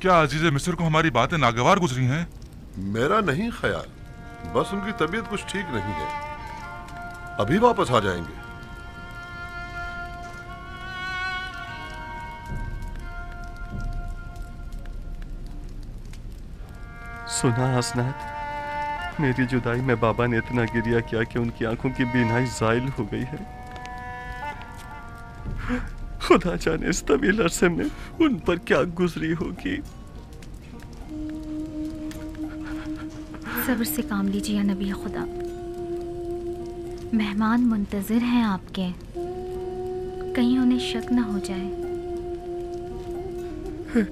क्या अजीज मिस्र को हमारी बातें नागवार गुजरी हैं? मेरा नहीं ख्याल, बस उनकी तबीयत कुछ ठीक नहीं है, अभी वापस आ जाएंगे। सुना हसनात, मेरी जुदाई में बाबा ने इतना गिरिया किया कि उनकी आंखों की बीनाई ज़ाइल हो गई है। खुदा जाने इस तवील अरसे में उन पर क्या गुजरी होगी। सब्र से काम लीजिए या नबी खुदा, मेहमान मुंतजिर हैं आपके, कहीं उन्हें शक न हो जाए।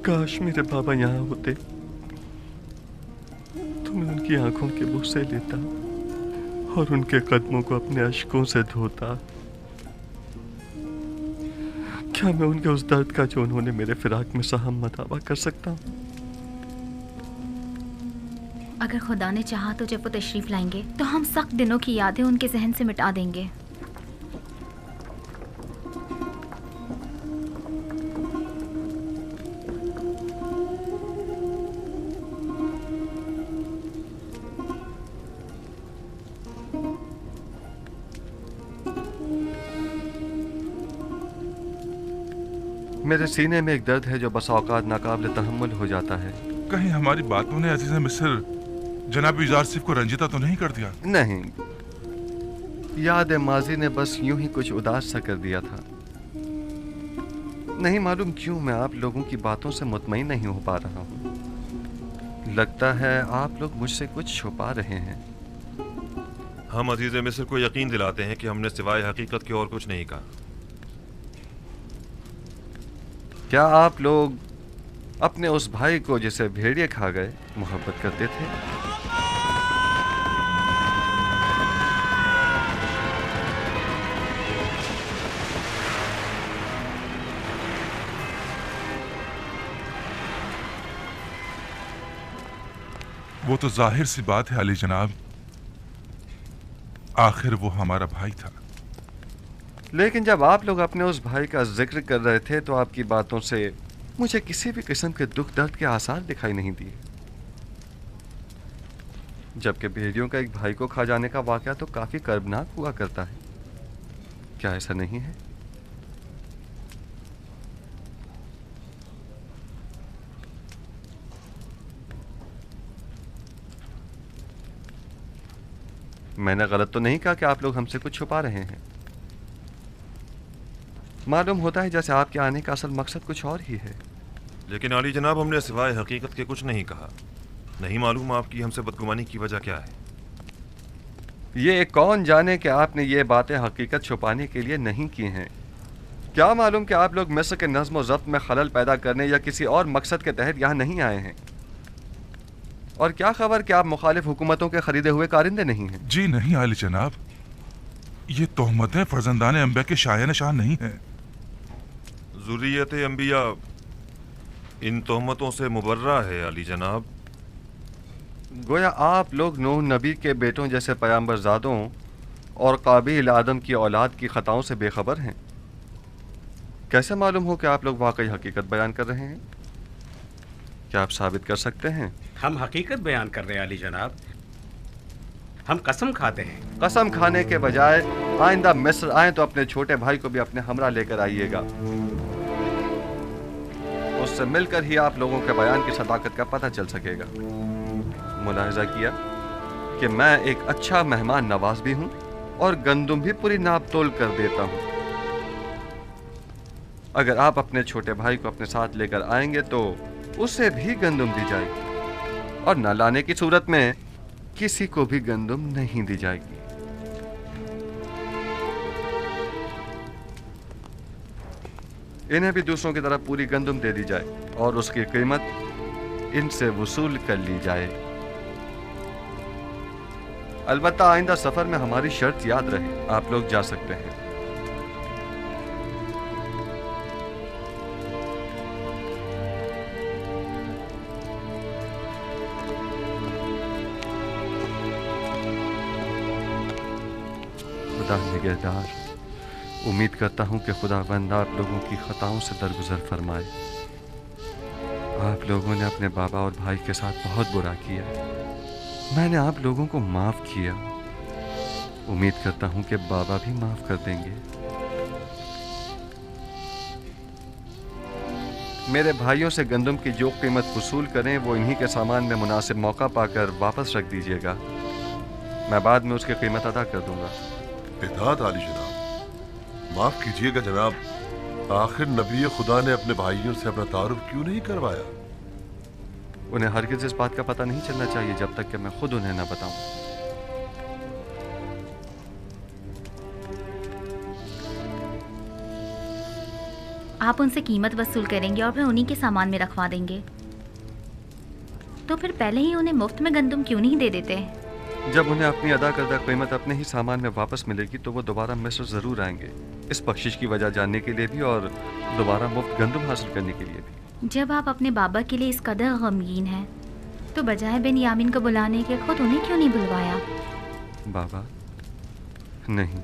काश मेरे बाबा यहाँ होते तो मैं उनकी आंखों के बुस्से लेता और उनके कदमों को अपने अश्कों से धोता। क्या मैं उनके उस दर्द का जो उन्होंने मेरे फिराक में सहम मतावा कर सकता हूँ? अगर खुदा ने चाहा तो जब वो तशरीफ लाएंगे तो हम सख्त दिनों की यादें उनके जहन से मिटा देंगे। मेरे सीने में एक दर्द है जो बसा औकात नाकाबिल तहम्मुल हो जाता है। कहीं हमारी बातों ने अजीज मिस्र जनाब यूजारसिफ को रंजिता तो नहीं कर दिया? नहीं, याद माजी ने बस यूं ही कुछ उदास सा कर दिया था। नहीं मालूम क्यों मैं आप लोगों की बातों से मुतमईन नहीं हो पा रहा हूँ। लगता है आप लोग मुझसे कुछ छुपा रहे हैं। हम अजीज मिस्र को यकीन दिलाते हैं कि हमने सिवाय हकीकत के और कुछ नहीं कहा। क्या आप लोग अपने उस भाई को जिसे भेड़िए खा गए मोहब्बत करते थे? वो तो जाहिर सी बात है अली जनाब, आखिर वो हमारा भाई था। लेकिन जब आप लोग अपने उस भाई का जिक्र कर रहे थे तो आपकी बातों से मुझे किसी भी किस्म के दुख दर्द के आसार दिखाई नहीं दिए। जबकि भेड़ियों का एक भाई को खा जाने का वाकया तो काफी कर्बनाक हुआ करता है। क्या ऐसा नहीं है? मैंने गलत तो नहीं कहा कि आप लोग हमसे कुछ छुपा रहे हैं? मालूम होता है जैसे आपके आने का असल मकसद कुछ और ही है। लेकिन आली जनाब, हमने सिवाय हकीकत के कुछ नहीं कहा। नहीं मालूम आपकी हमसे बदगुमानी की वजह क्या है। ये कौन जाने कि आपने ये बातें हकीकत छुपाने के लिए नहीं की हैं। क्या मालूम कि आप लोग मिस्र के नज़्म व ज़ब्त में खलल पैदा करने या किसी और मकसद के तहत यहाँ नहीं आए हैं। और क्या खबर कि आप मुखालिफ हुकूमतों के खरीदे हुए कारिंदे नहीं हैं। जी नहीं आली जनाब, ये तोहमतें फर्जंदान अंबिया के शाया निशान नहीं है। ज़ुर्रियत अंबिया इन तोहमतों से मुबर्रा है अली जनाब। गोया आप लोग नूह नबी के बेटों जैसे पैगंबरज़ादों और काबिल आदम की औलाद की ख़ताओं से बेखबर हैं। कैसे मालूम हो कि आप लोग वाकई हकीकत बयान कर रहे हैं? क्या आप साबित कर सकते हैं? हम हकीकत बयान कर रहे हैं अली जनाब। हम कसम खाते हैं। कसम खाने के बजाय आइंदा मिस्र आए तो अपने छोटे भाई को भी अपने हमरा लेकर आइएगा। उससे मिलकर ही आप लोगों के बयान की सदाकत का पता चल सकेगा। मुलाहिजा किया कि मैं एक अच्छा मेहमान नवाज भी हूं और गंदुम भी पूरी नाप तोल कर देता हूं। अगर आप अपने छोटे भाई को अपने साथ लेकर आएंगे तो उसे भी गंदुम दी जाएगी और न लाने की सूरत में किसी को भी गंदुम नहीं दी जाएगी। इन्हें भी दूसरों की तरह पूरी गंदुम दे दी जाए और उसकी कीमत इनसे वसूल कर ली जाए। अलबत्ता आइंदा सफर में हमारी शर्त याद रहे, आप लोग जा सकते हैं। खुदा निगहदार, उम्मीद करता हूं कि खुदावंद आप लोगों की खताओं से दरगुजर फरमाए। आप लोगों ने अपने बाबा और भाई के साथ बहुत बुरा किया। मैंने आप लोगों को माफ किया। उम्मीद करता हूं कि बाबा भी माफ कर देंगे। मेरे भाइयों से गंदम की जो कीमत वसूल करें वो इन्हीं के सामान में मुनासिब मौका पाकर वापस रख दीजिएगा। मैं बाद में उसकी कीमत अदा कर दूंगा। इताअत आली जनाब, माफ कीजिएगा जनाब, आखिर नबी खुदा ने अपने भाइयों से अपना तारुफ क्यों नहीं करवाया? उन्हें हरगिज़ इस बात का पता नहीं चलना चाहिए जब तक कि मैं खुद उन्हें न बताऊं। आप उनसे कीमत वसूल करेंगे और फिर उन्हीं के सामान में रखवा देंगे। तो फिर पहले ही उन्हें मुफ्त में गंदम क्यों नहीं दे देते? जब उन्हें अपनी अदा करदा कीमत अपने ही सामान में वापस मिलेगी तो वो दोबारा मिस्र ज़रूर आएंगे, इस बख्शिश की वजह जानने के लिए भी और दोबारा मुफ्त गंदम हासिल करने के लिए भी। जब आप अपने बाबा के लिए इस कदर गमगीन हैं तो बजाय बिन यामीन को बुलाने के खुद उन्हें क्यों नहीं बुलवाया? बाबा नहीं,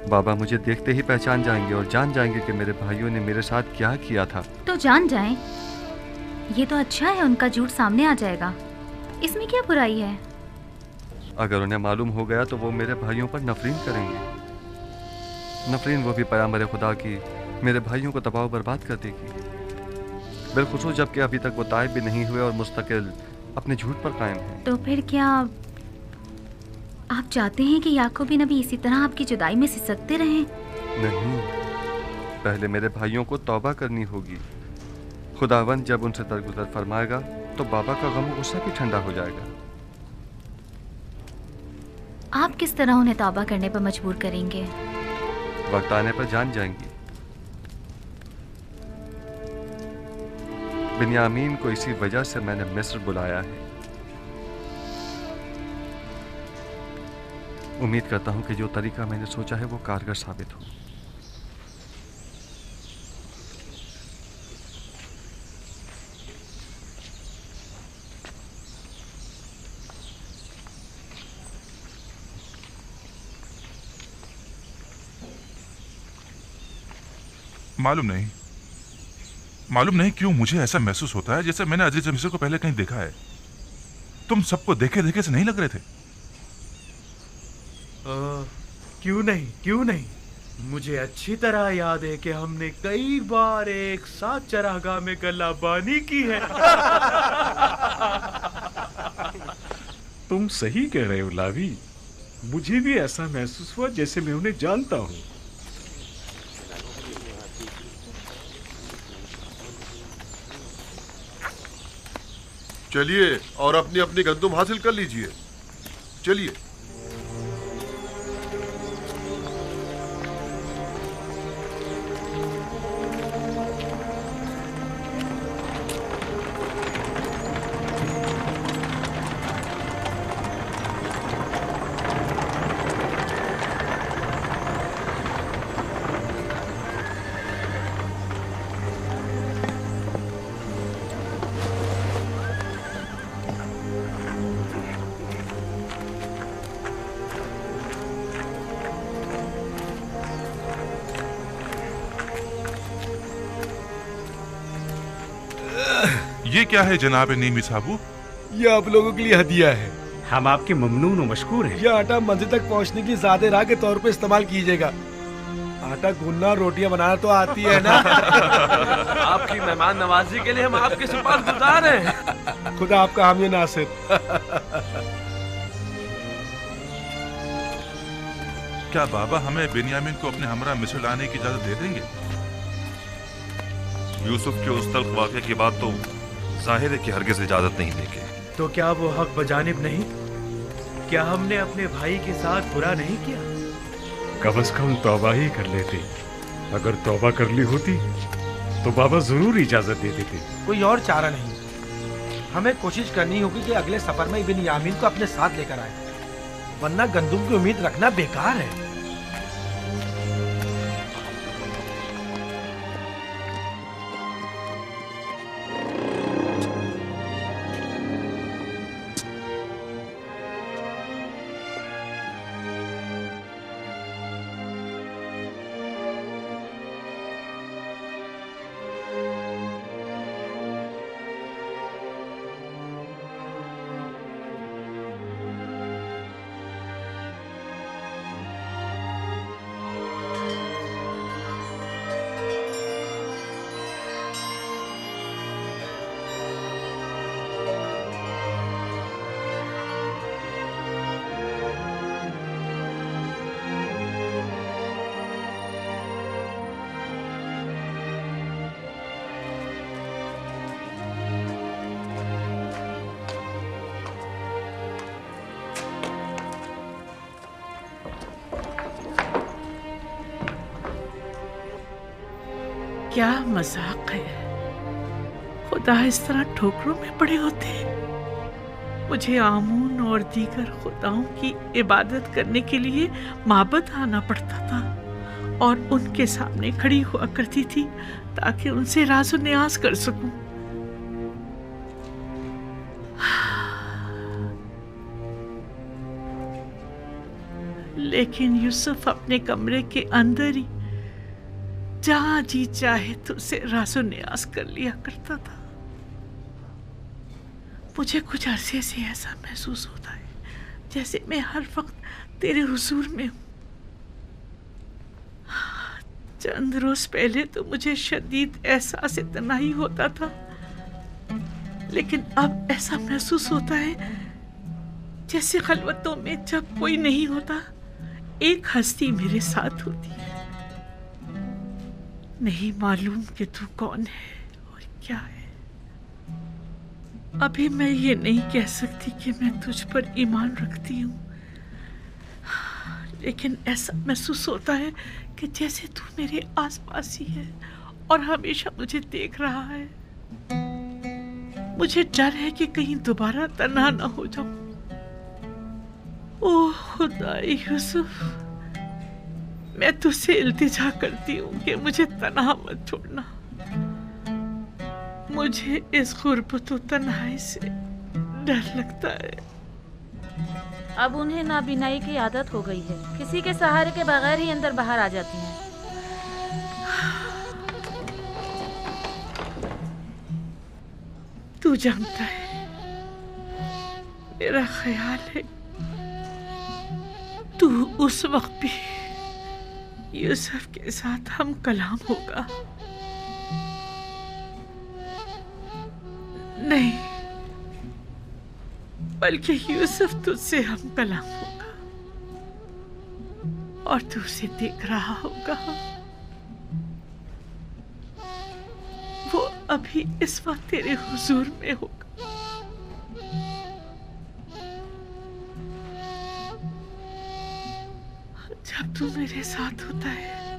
बाबा मुझे देखते ही पहचान जाएंगे और जान जाएंगे कि मेरे भाइयों ने मेरे साथ क्या किया था। तो जान जाएं। ये तो अच्छा है, उनका झूठ सामने आ जाएगा। इसमें क्या बुराई है? अगर उन्हें मालूम हो गया तो वो मेरे भाइयों पर नफरीन करेंगे। नफरीन वो भी पैगंबर खुदा की मेरे भाइयों को तबाह बर्बाद कर देगी, बिलखुसूस जबकि अभी तक वो ताइब भी नहीं हुए और मुस्तकिल अपने झूठ पर कायम हैं। तो फिर क्या आप चाहते हैं कि याकूब भी नबी इसी तरह आपकी जुदाई में सिसकते रहें? नहीं, पहले मेरे भाइयों को तौबा करनी होगी। खुदावंद जब उनसे दरगुजर फरमाएगा तो बाबा का गम और गुस्सा भी ठंडा हो जाएगा। आप किस तरह उन्हें तौबा करने पर मजबूर करेंगे? वक्त आने पर जान जाएंगी। बिन्यामीन को इसी वजह से मैंने मिस्र बुलाया है। उम्मीद करता हूं कि जो तरीका मैंने सोचा है वो कारगर साबित हो। मालूम नहीं क्यों मुझे ऐसा महसूस होता है जैसे मैंने अजीज मिस्र को पहले कहीं देखा है। तुम सबको देखे देखे से नहीं लग रहे थे? क्यों नहीं, मुझे अच्छी तरह याद है कि हमने कई बार एक साथ चरागाह में गल्लाबानी की है। तुम सही कह रहे हो लावी, मुझे भी ऐसा महसूस हुआ जैसे मैं उन्हें जानता हूँ। चलिए और अपनी अपनी गंदुम हासिल कर लीजिए। चलिए। ये क्या है जनाब नीमी साहबू? ये आप लोगों के लिए हदिया है। हम आपके ममनून और मशकूर हैं। यह आटा मंजिल तक पहुंचने की ज़्यादा राह के तौर पे इस्तेमाल कीजिएगा। आटा गूंदना और रोटियां बनाना तो आती है ना। आपकी मेहमान नवाजी के लिए हम आपके शुक्रगुजार हैं। खुदा आपका हामी नासिर। क्या बाबा हमें बिन्यामीन को अपने हमरा मिस्र लाने की इजाजत दे देंगे? यूसुफ के उस तल्ख वाक़े के बाद तो जाहिर है कि हरगिज़ इजाजत नहीं देंगे। तो क्या वो हक बजानिब नहीं? क्या हमने अपने भाई के साथ बुरा नहीं किया? कम से कम तौबा ही कर लेते। अगर तौबा कर ली होती तो बाबा जरूर इजाजत दे देते। कोई और चारा नहीं, हमें कोशिश करनी होगी कि अगले सफर में इब्न यामीन को अपने साथ लेकर आए, वरना गंदुम की उम्मीद रखना बेकार है। क्या मजाक है। खुदा इस तरह ठोकरों में पड़े होते हैं। मुझे आमून और दीगर खुदाओं की इबादत करने के लिए माबद आना पड़ता था और उनके सामने खड़ी हुआ करती थी ताकि उनसे राज़ो न्याज कर सकूं। लेकिन यूसुफ अपने कमरे के अंदर ही जहां जी चाहे तो उसे राज़ो न्याज कर लिया करता था। मुझे कुछ अरसे से ऐसा महसूस होता है जैसे मैं हर वक्त तेरे हुजूर में हूं। चंद रोज पहले तो मुझे शदीद एहसास तन्हाई होता था, लेकिन अब ऐसा महसूस होता है जैसे खलवतों में जब कोई नहीं होता एक हस्ती मेरे साथ होती है। नहीं मालूम कि तू कौन है और क्या है। अभी मैं ये नहीं कह सकती कि मैं तुझ पर ईमान रखती हूँ, लेकिन ऐसा महसूस होता है कि जैसे तू मेरे आसपास ही है और हमेशा मुझे देख रहा है। मुझे डर है कि कहीं दोबारा तन्हा ना हो जाऊं। ओह खुदा यूसुफ, मैं तुझसे इल्तिजा करती हूँ कि मुझे तन्हा मत छोड़ना। मुझे इस गुर्बत और तन्हाई से डर लगता है। अब उन्हें नाबीनाई की आदत हो गई है, किसी के सहारे के बगैर ही अंदर बाहर आ जाती हैं। तू जानता है, मेरा ख्याल है तू उस वक्त भी यूसुफ के साथ हम कलाम होगा। नहीं, बल्कि यूसुफ तुझसे हम कलाम होगा और तू उसे देख रहा होगा। वो अभी इस वक्त तेरे हुजूर में होगा। जब तू मेरे साथ होता है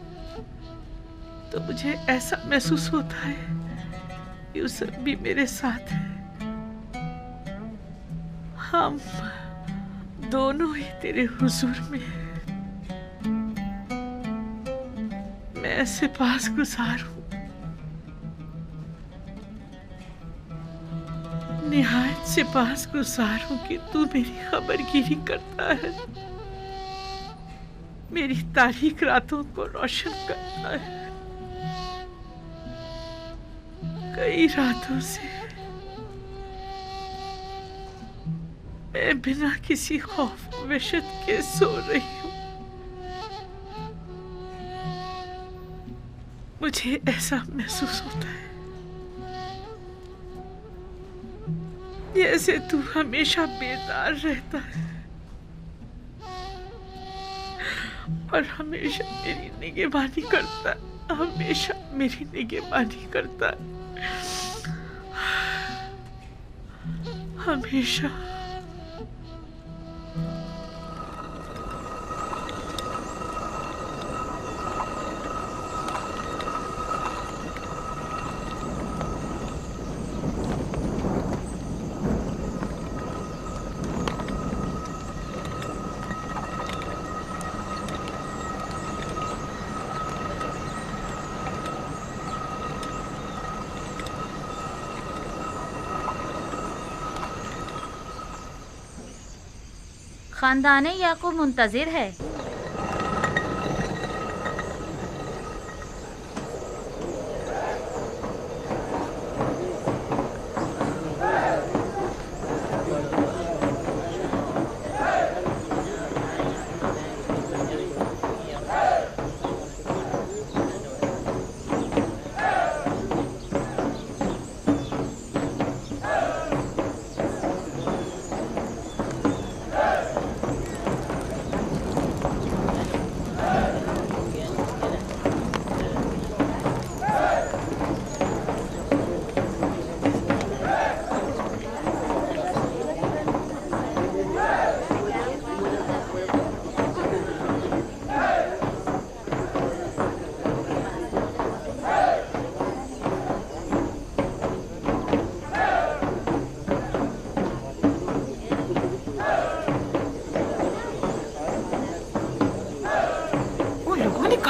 तो मुझे ऐसा महसूस होता है यूसुफ भी मेरे साथ है। हम दोनों ही तेरे हुजूर में हैं। मैं सिपाहगुजार हूं, निहायत सिपाहगुजार हूं कि तू मेरी खबरगिरी करता है, मेरी तारीख रातों को रोशन करता है। कई रातों से मैं बिना किसी खौफ वहशत के सो रही हूं। मुझे ऐसा महसूस होता है जैसे तू हमेशा बेदार रहता है और हमेशा मेरी निगहबानी करता है, हमेशा मेरी निगहबानी करता है, हमेशा। खानदाने याकूब मुंतजिर है।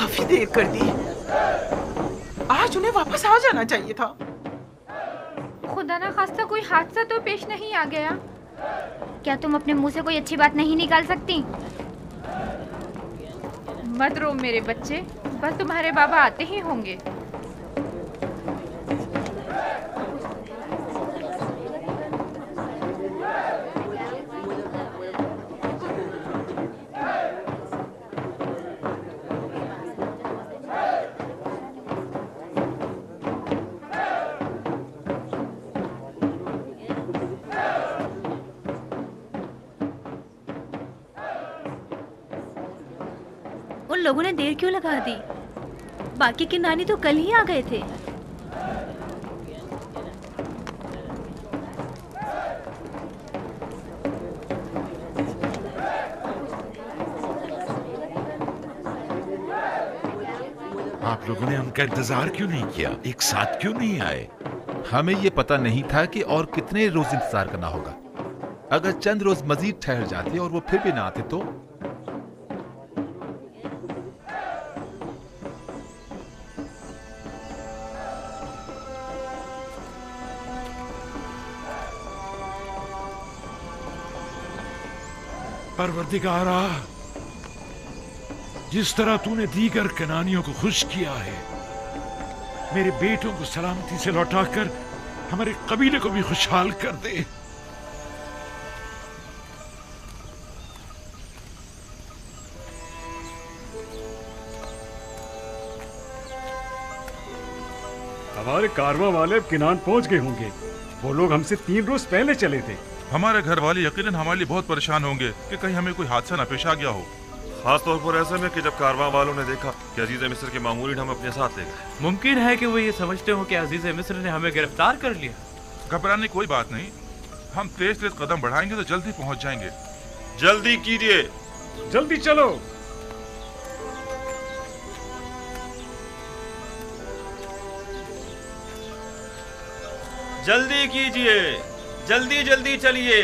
काफी देर कर दी। आज उन्हें वापस आ जाना चाहिए था। खुदा ना खास्ता कोई हादसा तो पेश नहीं आ गया? क्या तुम अपने मुंह से कोई अच्छी बात नहीं निकाल सकती? मत रो मेरे बच्चे, बस तुम्हारे बाबा आते ही होंगे। उन लोगों ने देर क्यों लगा दी? बाकी के नानी तो कल ही आ गए थे। आप लोगों ने उनका इंतजार क्यों नहीं किया? एक साथ क्यों नहीं आए? हमें ये पता नहीं था कि और कितने रोज इंतजार करना होगा। अगर चंद रोज मजीद ठहर जाते और वो फिर भी ना आते तो? परवरदिगारा, जिस तरह तूने दीगर कनानियों को खुश किया है, मेरे बेटों को सलामती से लौटाकर हमारे कबीले को भी खुशहाल कर दे। हमारे कारवां वाले अब किनान पहुंच गए होंगे। वो लोग हमसे 3 रोज पहले चले थे। हमारे घर वाले यकीनन हमारे लिए बहुत परेशान होंगे कि कहीं हमें कोई हादसा न पेश आ गया हो। खास तौर पर ऐसे में कि जब कारवां वालों ने देखा कि अजीज मिस्र के मामूली हम अपने साथ ले गए। मुमकिन है कि वो ये समझते हो कि अजीज मिस्र ने हमें गिरफ्तार कर लिया। घबराने कोई बात नहीं, हम तेज तेज कदम बढ़ाएंगे तो जल्दी पहुंच जाएंगे। जल्दी कीजिए, जल्दी चलो। जल्दी कीजिए, जल्दी जल्दी चलिए।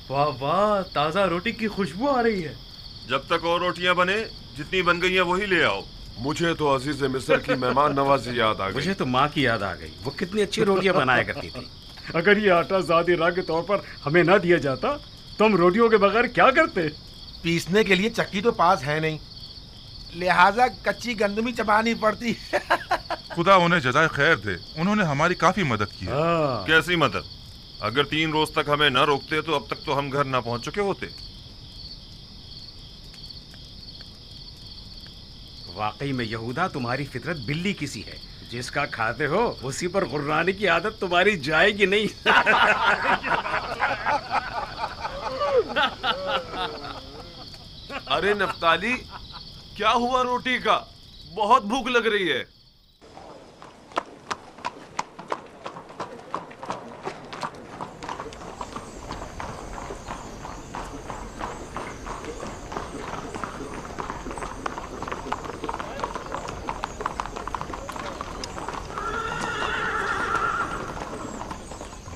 वाह वाह, ताजा रोटी की खुशबू आ रही है। जब तक और रोटियां बने, जितनी बन गई हैं वही ले आओ। मुझे तो अजीज मिस्र की मेहमान नवाजी याद आ गई। मुझे तो माँ की याद आ गई, वो कितनी अच्छी रोटियां बनाया करती थी। अगर ये आटा ज़ादी राह के तौर पर हमें ना दिया जाता तो हम रोटियों के बगैर क्या करते? पीसने के लिए चक्की तो पास है नहीं, लिहाजा कच्ची गंदम ही चबानी पड़ती। खुदा उन्हें जज़ाए खैर दे, उन्होंने हमारी काफी मदद की है। कैसी मदद? अगर 3 रोज तक हमें न रोकते तो अब तक तो हम घर ना पहुंच चुके होते। वाकई में यहूदा, तुम्हारी फितरत बिल्ली की सी है। जिसका खाते हो उसी पर गुर्राने की आदत तुम्हारी जाएगी नहीं। अरे नफ्ताली, क्या हुआ रोटी का? बहुत भूख लग रही है।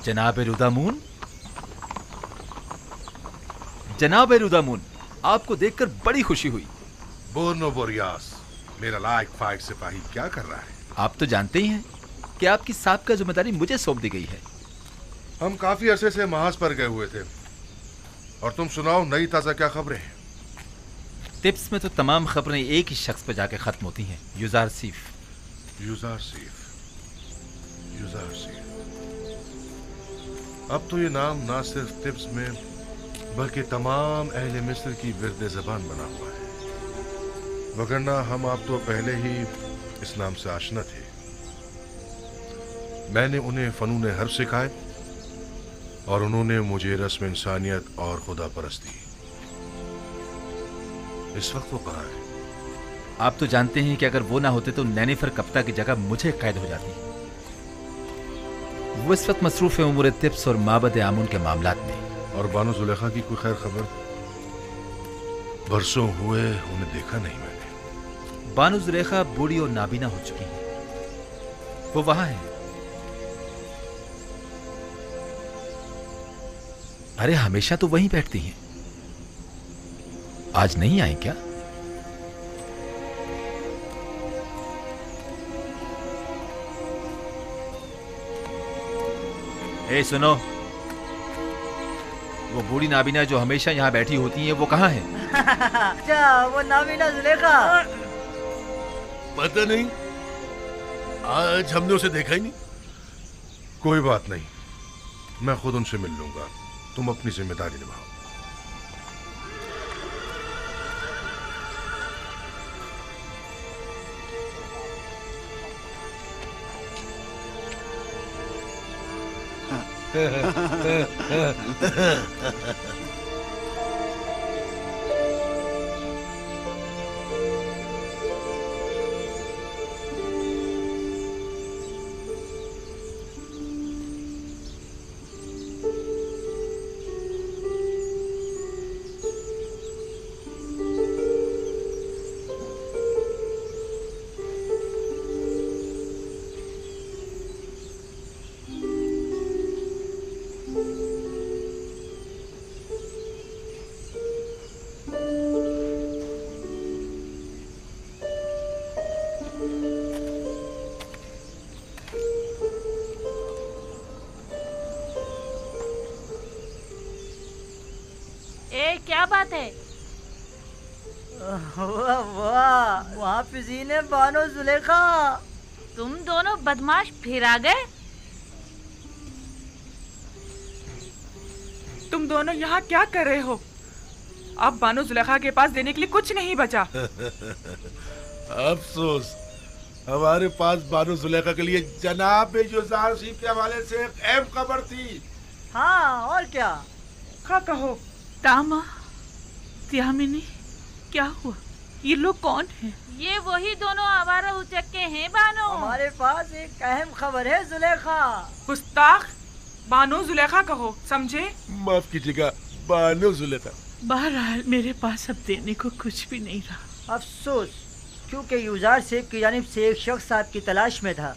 जनाब रुदामून, जनाब रुदामून, आपको देखकर बड़ी खुशी हुई। बोनो बोरियास, मेरा लायक फाइक सिपाही क्या कर रहा है? आप तो जानते ही हैं कि आपकी साबिका जिम्मेदारी मुझे सौंप दी गई है। हम काफी अरसे से महाज पर गए हुए थे, और तुम सुनाओ नई ताजा क्या खबरें हैं? टिप्स में तो तमाम खबरें एक ही शख्स पर जाके खत्म होती हैं, युजार सीफ। युजार सीफ, युजार सीफ। अब तो ये नाम ना सिर्फ टिप्स में बल्कि तमाम अहले मिस्र की विर्द ज़बान बना हुआ है, वगरना हम आप तो पहले ही इस नाम से आशना थे। मैंने उन्हें फ़नून हर्ब सिखाए और उन्होंने मुझे रस्म इंसानियत और खुदा परस्ती। इस वक्त वो कहाँ है? आप तो जानते हैं कि अगर वो ना होते तो नैनीफर कप्ता की जगह मुझे कैद हो जाती। वो इस वक्त मसरूफ है उमूर तिब्स और माबद आमुन के मामलात में। और बानो जुलेखा की कोई खैर खबर? बरसों हुए उन्हें देखा नहीं मैंने। बानो जुलेखा बूढ़ी और नाबीना हो चुकी हैं। वो वहां है। अरे हमेशा तो वहीं बैठती हैं। आज नहीं आई क्या? ए सुनो, वो बूढ़ी नाबीना जो हमेशा यहाँ बैठी होती है वो कहाँ है? क्या वो नाबीना जुलेखा? पता नहीं, आज हमने उसे देखा ही नहीं। कोई बात नहीं, मैं खुद उनसे मिल लूंगा। तुम अपनी जिम्मेदारी निभाओ। क्या बात है? वाह वाह, वहाँ फिजीन है बानो जुलेखा। तुम दोनों बदमाश फिर आ गए। तुम दोनों यहाँ क्या कर रहे हो? अब बानो जुलेखा के पास देने के लिए कुछ नहीं बचा। अफसोस, हमारे पास बानो जुलेखा के लिए जनाब युजार सिंह के हवाले से एक अहम खबर थी। हाँ, और क्या? हाँ कहो। तामा, त्यामिनी, क्या हुआ? ये लोग कौन हैं? ये वही दोनों आवारा उचक्के हैं बानो। हमारे पास एक अहम खबर है जुलेखा। गुस्ताख, बानो जुलेखा कहो, समझे? माफ कीजिएगा, बानो जुलेखा। बहरहाल मेरे पास अब देने को कुछ भी नहीं रहा। अफसोस, क्योंकि युजार शेख की जानिब से एक शख्स आपकी तलाश में था।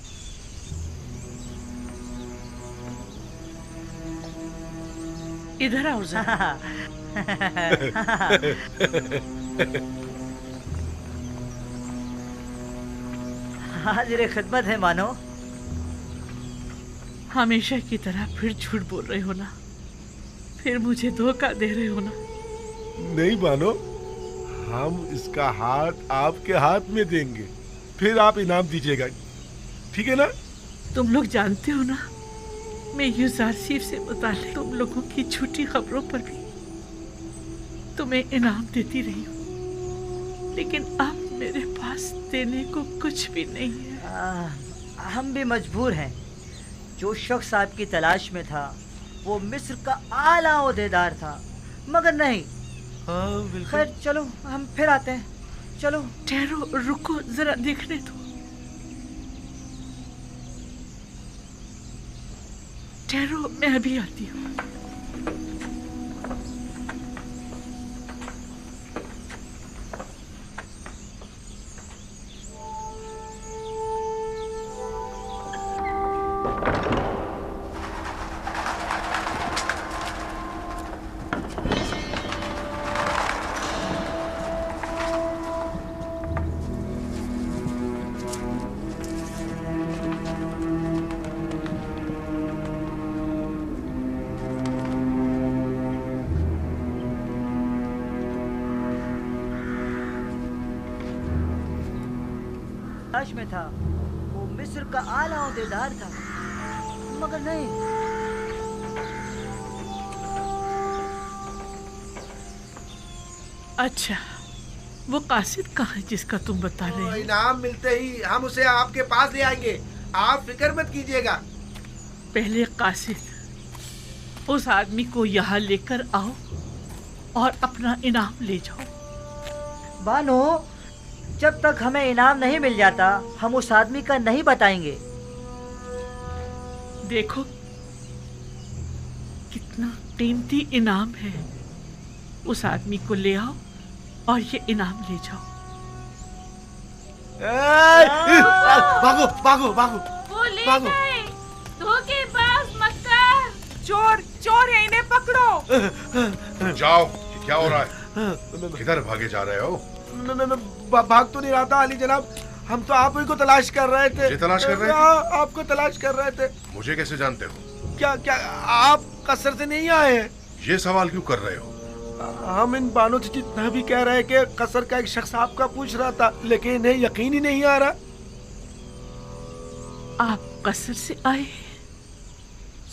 इधर आओ जरा। हाजिर खिदमत है मानो। हमेशा की तरह फिर झूठ बोल रहे हो ना? फिर मुझे धोखा दे रहे हो ना? नहीं बानो, हम इसका हाथ आपके हाथ में देंगे, फिर आप इनाम दीजिएगा, ठीक है ना? तुम लोग जानते हो ना, मैं युजार सिंह से मुताल्लिक तुम लोगों की झूठी खबरों पर भी तुम्हें इनाम देती रही हूँ, लेकिन अब मेरे पास देने को कुछ भी नहीं है। हम भी मजबूर हैं। जो शख्स आपकी तलाश में था वो मिस्र का आला ओहदेदार था, मगर नहीं। खैर चलो, हम फिर आते हैं। चलो। ठहरो, रुको, जरा देखने दो। ठहरो, मैं अभी आती हूँ। में था, वो मिस्र का आला ओहदेदार था, मगर नहीं। अच्छा, वो कासिद कहाँ है जिसका तुम बता रहे हो? इनाम मिलते ही हम उसे आपके पास ले आएंगे, आप फिक्र मत कीजिएगा। पहले कासिद, उस आदमी को यहाँ लेकर आओ और अपना इनाम ले जाओ। बानो, जब तक हमें इनाम नहीं मिल जाता हम उस आदमी का नहीं बताएंगे। देखो कितना कीमती इनाम है। उस आदमी को ले आओ और ये इनाम ले जाओ। भागो भागो भागो वो ले भागो। गए। धोखेबाज मक्कार। चोर चोर है, इन्हें पकड़ो। जाओ, ये क्या हो रहा है? किधर भागे जा रहे हो? मैं भाग तो नहीं रहा था अली जनाब, हम तो आप ही को तलाश कर रहे थे। मुझे तलाश कर रहे थे? हाँ, आपको तलाश कर रहे थे। मुझे कैसे जानते हो? क्या क्या आप कसर से नहीं आए हैं? ये सवाल क्यों कर रहे हो? हम इन बानों से जितना भी कह रहे हैं कि कसर का एक शख्स आपका पूछ रहा था, लेकिन इन्हें यकीन ही नहीं आ रहा। आप कसर से आए?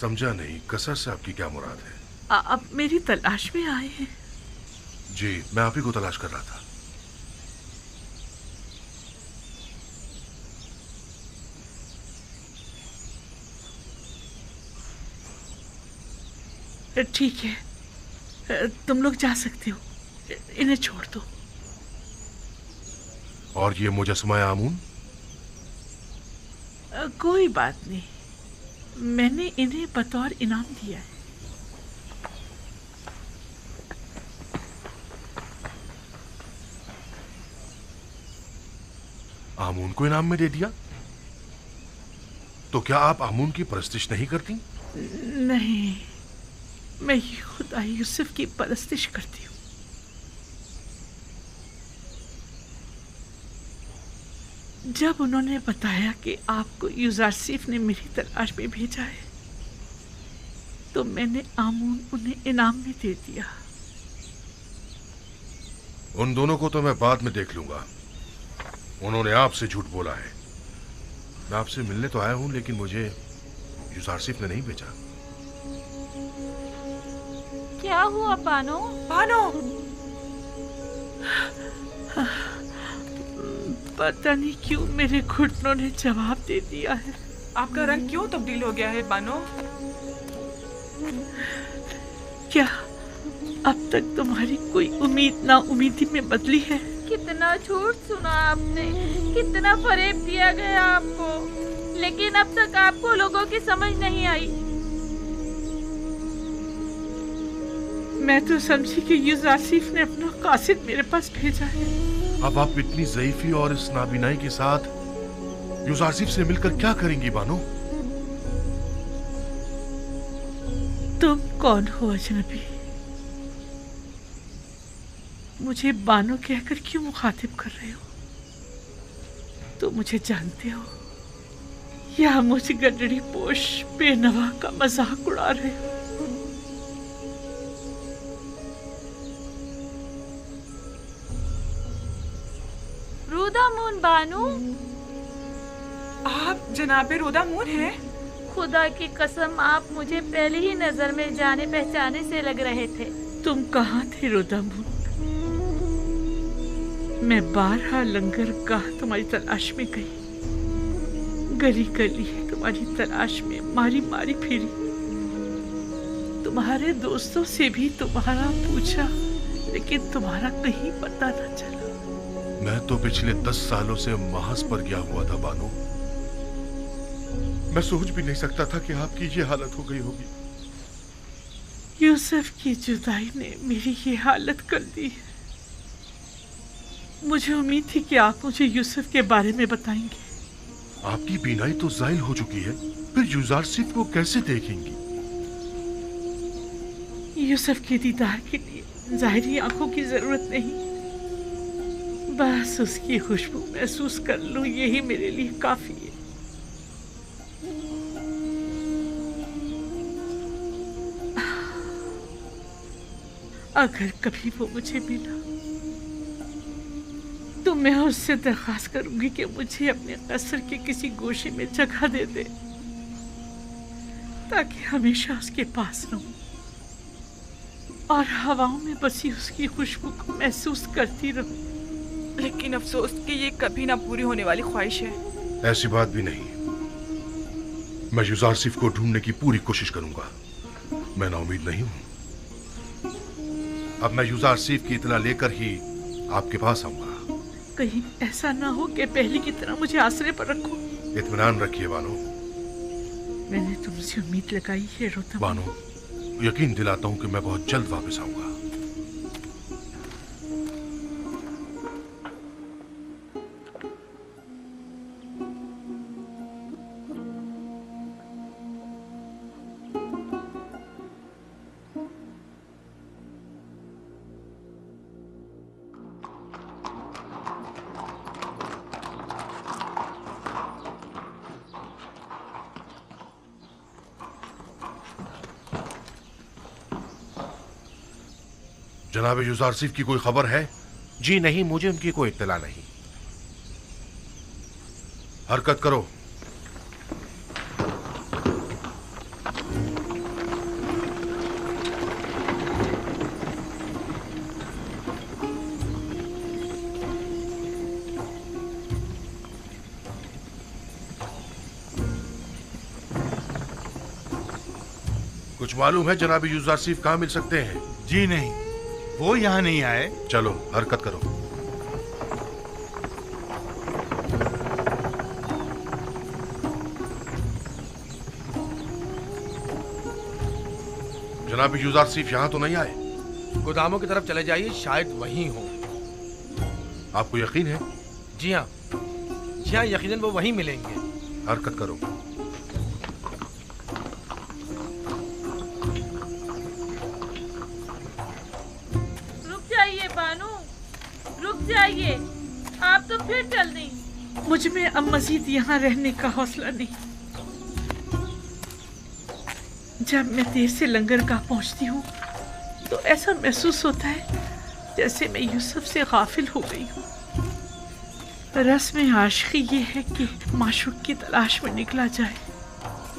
समझा नहीं, कसर से आपकी क्या मुराद है? आप मेरी तलाश में आए हैं? जी, मैं आप ही को तलाश कर रहा था। ठीक है, तुम लोग जा सकते हो, इन्हें छोड़ दो। और ये मुजस्मा आमून? कोई बात नहीं, मैंने इन्हें बतौर इनाम दिया है। आमून को इनाम में दे दिया? तो क्या आप आमून की परस्तिश नहीं करती? नहीं, मैं खुदा यूसुफ की परस्तिश करती हूँ। जब उन्होंने बताया कि आपको यूजारसीफ ने मेरी तलाश में भेजा है, तो मैंने आमून उन्हें इनाम में दे दिया। उन दोनों को तो मैं बाद में देख लूंगा। उन्होंने आपसे झूठ बोला है। मैं आपसे मिलने तो आया हूं, लेकिन मुझे यूजारसीफ ने नहीं भेजा। क्या हुआ बानो? बानो, पता नहीं क्यों मेरे घुटनों ने जवाब दे दिया है। आपका रंग क्यों तब्दील हो गया है बानो? क्या अब तक तुम्हारी कोई उम्मीद ना उम्मीदी में बदली है? कितना झूठ सुना आपने, कितना फरेब दिया गया आपको, लेकिन अब तक आपको लोगों की समझ नहीं आई। मैं तो समझी कि यूजारसीफ ने अपना कासिद मेरे पास भेजा है। अब आप इतनी ज़ईफ़ी और इस नाबीनाई के साथ यूजारसीफ से मिलकर क्या करेंगी बानो? तुम कौन हो अजनबी? मुझे बानो कहकर क्यों मुखातिब कर रहे हो? तो मुझे जानते हो या मुझ गडरी पोश बेनवा का मजाक उड़ा रहे हो? रोदामून बानो, आप जनाबे रोदामून हैं? खुदा की कसम, आप मुझे पहली ही नजर में जाने पहचाने से लग रहे थे। तुम कहाँ थे रोदामून? मैं बारहा लंगर गाह तुम्हारी तलाश में गई, गली गली तुम्हारी तलाश में मारी मारी फिरी, तुम्हारे दोस्तों से भी तुम्हारा पूछा, लेकिन तुम्हारा कहीं पता न चला। मैं तो पिछले 10 सालों से महज पर गया हुआ था बानो। मैं सोच भी नहीं सकता था कि आपकी ये हालत हो गई होगी। यूसुफ की जुदाई ने मेरी ये हालत कर दी है। मुझे उम्मीद थी कि आप मुझे यूसुफ के बारे में बताएंगे। आपकी बीनाई तो ज़ाइल हो चुकी है, फिर यूजारसीफ को कैसे देखेंगी? यूसुफ के दीदार के लिए ज़ाहिरी आंखों की जरूरत नहीं, बस उसकी खुशबू महसूस कर लूं, यही मेरे लिए काफी है। अगर कभी वो मुझे मिला तो मैं उससे दरख्वास्त करूंगी कि मुझे अपने कसर के किसी गोशे में जगह दे दे, ताकि हमेशा उसके पास रहूं और हवाओं में बसी उसकी खुशबू को महसूस करती रहूं। लेकिन अफसोस कि ये कभी ना पूरी होने वाली ख्वाहिश है। ऐसी बात भी नहीं। मैं यूजारसीफ को ढूंढने की पूरी कोशिश करूंगा। मैं नाउमीद नहीं हूं। अब मैं यूजारसीफ की इत्तला लेकर ही आपके पास आऊंगा। कहीं ऐसा ना हो कि पहले की तरह मुझे आसरे पर रखो। इत्मीनान रखिए बानो। मैंने तुमसे उम्मीद लगाई है रोता बानो, यकीन दिलाता हूं कि मैं बहुत जल्द वापस आऊंगा। जनाब यूजारसिफ की कोई खबर है? जी नहीं, मुझे उनकी कोई इत्तला नहीं। हरकत करो। कुछ मालूम है जनाब यूजारसिफ कहाँ मिल सकते हैं? जी नहीं, वो यहाँ नहीं आए। चलो हरकत करो। जनाब यूजारसिफ यहाँ तो नहीं आए? गोदामों की तरफ चले जाइए, शायद वहीं हो। आपको यकीन है? जी हाँ, जी हाँ, यकीनन वो वहीं मिलेंगे। हरकत करो। बानू, रुक जाइए, आप तो फिर चल दी। मुझ में अब मजीद यहाँ रहने का हौसला नहीं। जब मैं देर से लंगरगाह पहुँचती हूँ तो ऐसा महसूस होता है जैसे मैं यूसुफ से गाफिल हो गई हूँ। रस्म आशिकी ये है कि माशूक की तलाश में निकला जाए।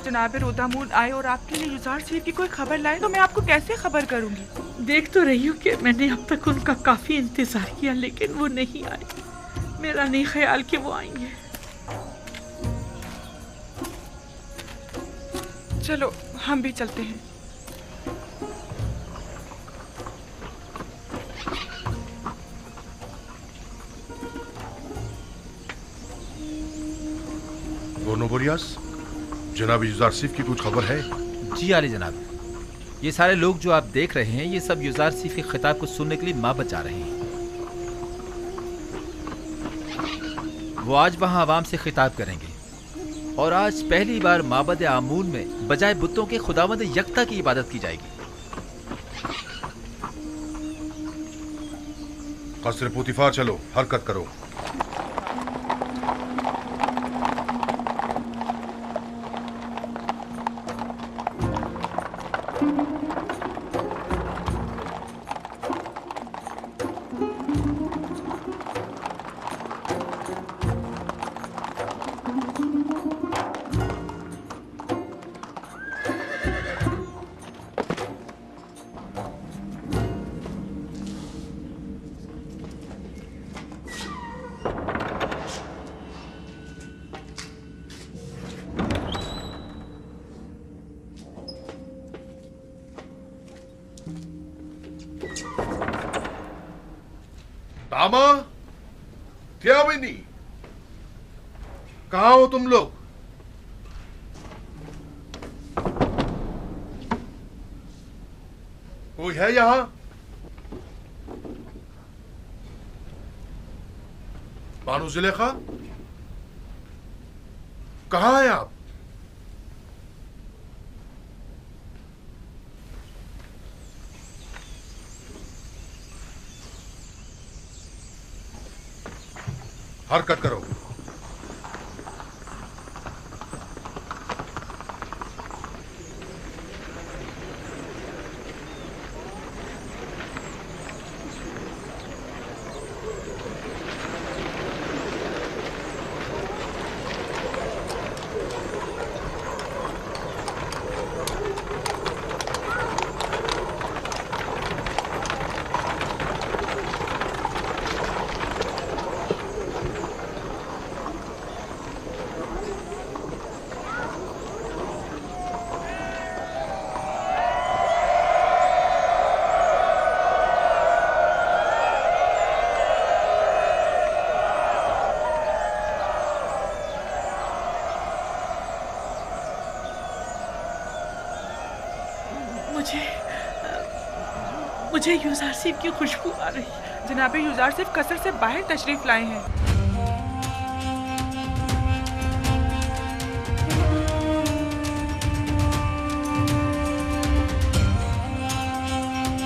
जनाब रोदामून आए और आपके लिए यूजारसिफ की कोई खबर लाए तो मैं आपको कैसे खबर करूंगी? देख तो रही हूँ कि मैंने अब तक उनका काफी इंतजार किया, लेकिन वो नहीं आए। मेरा नहीं ख्याल कि वो आएंगे। चलो हम भी चलते हैं। बोरियास, जनाब यूजारसिफ की कुछ खबर है? जी आले जनाब, ये सारे लोग जो आप देख रहे हैं ये सब यूजारसिफ के खिताब को सुनने के लिए माबद जा रहे हैं। वो आज वहां आवाम से खिताब करेंगे और आज पहली बार माबद आमून में बजाय बुतों के खुदावंद यकता की इबादत की जाएगी। कसर पुतिफार चलो, हरकत करो। तामा, क्या बनी? कहाँ हो तुम लोग? कोई है यहाँ? बानो जुलेखा, कहाँ हैं आप? हरकत करो। मुझे यूजारसिफ की खुशबू आ रही है। जनाब यूजारसिफ कसर से बाहर तशरीफ लाए हैं।